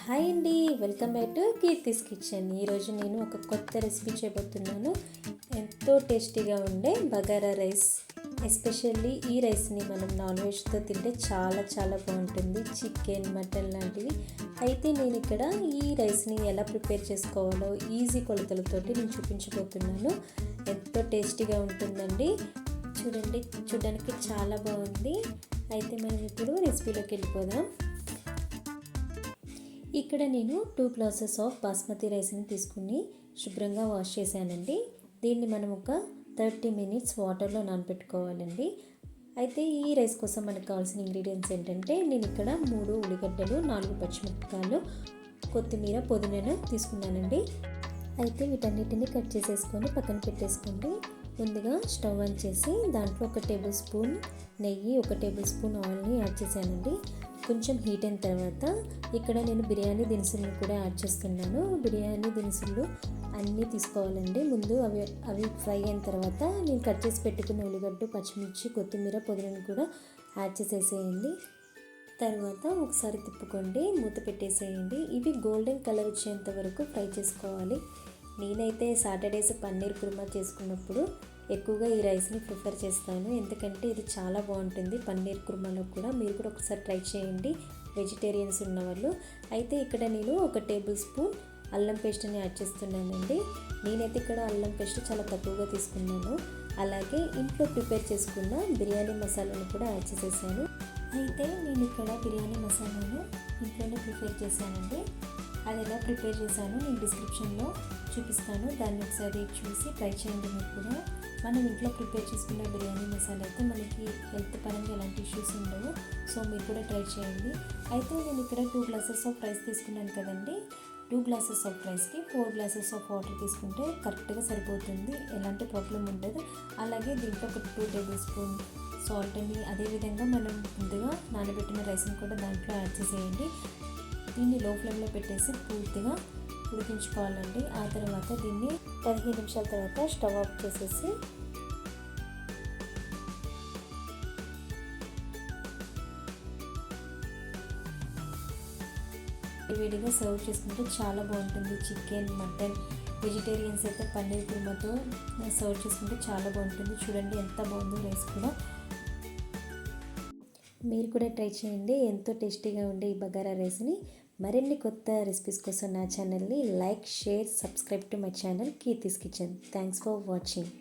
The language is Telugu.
హాయ్ అండి, welcome back to Keerthi's kitchen. ఈరోజు నేను ఒక కొత్త రెసిపీ చేయబోతున్నాను. ఎంతో టేస్టీగా ఉండే బగారా రైస్. ఎస్పెషల్లీ ఈ రైస్ని మనం నాన్ వెజ్తో తింటే చాలా చాలా బాగుంటుంది, చికెన్ మటన్ లాంటివి. అయితే నేను ఇక్కడ ఈ రైస్ని ఎలా ప్రిపేర్ చేసుకోవాలో ఈజీ కొలతలతోటి నేను చూపించబోతున్నాను. ఎంతో టేస్టీగా ఉంటుందండి. చూడడానికి చాలా బాగుంది. అయితే మనం ఇప్పుడు రెసిపీలోకి వెళ్ళిపోదాం. ఇక్కడ నేను 2 గ్లాసెస్ ఆఫ్ బాస్మతి రైస్ని తీసుకుని శుభ్రంగా వాష్ చేశానండి. దీన్ని మనం ఒక 30 మినిట్స్ వాటర్లో నానబెట్టుకోవాలండి. అయితే ఈ రైస్ కోసం మనకు కావాల్సిన ఇంగ్రీడియంట్స్ ఏంటంటే, నేను ఇక్కడ 3 ఉల్లిగడ్డలు, 4 పచ్చిమిరపకాయలు, కొత్తిమీర, పుదీనాను తీసుకున్నానండి. అయితే వీటన్నిటిని కట్ చేసేసుకొని పక్కన పెట్టేసుకోండి. ముందుగా స్టవ్ ఆన్ చేసి దాంట్లో 1 టేబుల్ స్పూన్ నెయ్యి, 1 టేబుల్ స్పూన్ ఆయిల్ని యాడ్ చేశానండి. కొంచెం హీట్ అయిన తర్వాత ఇక్కడ నేను బిర్యానీ దినుసులను కూడా యాడ్ చేస్తున్నాను. బిర్యానీ దినుసులు అన్నీ తీసుకోవాలండి. ముందు అవి ఫ్రై అయిన తర్వాత నేను కట్ చేసి పెట్టుకున్న ఉల్లిగడ్డ, పచ్చిమిర్చి, కొత్తిమీర, పుదీనాను కూడా యాడ్ చేసేసేయండి. తర్వాత ఒకసారి తిప్పుకోండి, మూత పెట్టేసేయండి. ఇవి గోల్డెన్ కలర్ వచ్చేంత వరకు ఫ్రై చేసుకోవాలి. నేనైతే సాటర్డేస్ పన్నీర్ కుర్మా చేసుకున్నప్పుడు ఎక్కువగా ఈ రైస్ని ప్రిఫర్ చేస్తాను, ఎందుకంటే ఇది చాలా బాగుంటుంది పన్నీర్ కుర్మాలో కూడా. మీరు కూడా ఒకసారి ట్రై చేయండి, వెజిటేరియన్స్ ఉన్నవాళ్ళు. అయితే ఇక్కడ నేను 1 టేబుల్ స్పూన్ అల్లం పేస్ట్ని యాడ్ చేస్తున్నానండి. నేనైతే ఇక్కడ అల్లం పేస్ట్ చాలా తక్కువగా తీసుకున్నాను. అలాగే ఇంట్లో ప్రిపేర్ చేసుకున్న బిర్యానీ మసాలాను కూడా యాడ్ చేసేసాను. అయితే నేను ఇక్కడ బిర్యానీ మసాలాను ఇంట్లోనే ప్రిపేర్ చేశానండి. అది ఎలా ప్రిపేర్ చేశానో నేను డిస్క్రిప్షన్లో చూపిస్తాను, దాన్ని ఒకసారి చూసి ట్రై చేయండి. మీరు కూడా మనం ఇంట్లో ప్రిపేర్ చేసుకున్న బిర్యానీ మసాలా అయితే మనకి హెల్త్ పరంగా ఎలాంటి ఇష్యూస్ ఉండవు. సో మీరు కూడా ట్రై చేయండి. అయితే నేను ఇక్కడ 2 గ్లాసెస్ ఆఫ్ రైస్ తీసుకున్నాను కదండి. 2 గ్లాసెస్ ఆఫ్ రైస్కి 4 గ్లాసెస్ ఆఫ్ వాటర్ తీసుకుంటే కరెక్ట్గా సరిపోతుంది, ఎలాంటి ప్రాబ్లం ఉండదు. అలాగే దీంట్లో ఒక 2 టేబుల్ స్పూన్ సాల్ట్ని, అదేవిధంగా మనం ముందుగా నానబెట్టిన రైస్ని కూడా దాంట్లో యాడ్ చేసేయండి. దీన్ని లో ఫ్లేమ్లో పెట్టేసి పూర్తిగా ఉడికించుకోవాలండి. ఆ తర్వాత దీన్ని 15 నిమిషాల తర్వాత స్టవ్ ఆఫ్ చేసేసి వేడిగా సర్వ్ చేసుకుంటే చాలా బాగుంటుంది. చికెన్, మటన్, వెజిటేరియన్స్ అయితే పన్నీర్ కుర్మాతో సర్వ్ చేసుకుంటే చాలా బాగుంటుంది. చూడండి ఎంత బాగుందో రైస్ కూడా. మీరు కూడా ట్రై చేయండి, ఎంతో టేస్టీగా ఉండే ఈ బగారా రైస్ని. మరిన్ని కొత్త రెసిపీస్ కోసం నా ఛానల్ని like, share, subscribe to my channel Keerthi's kitchen. Thanks for watching.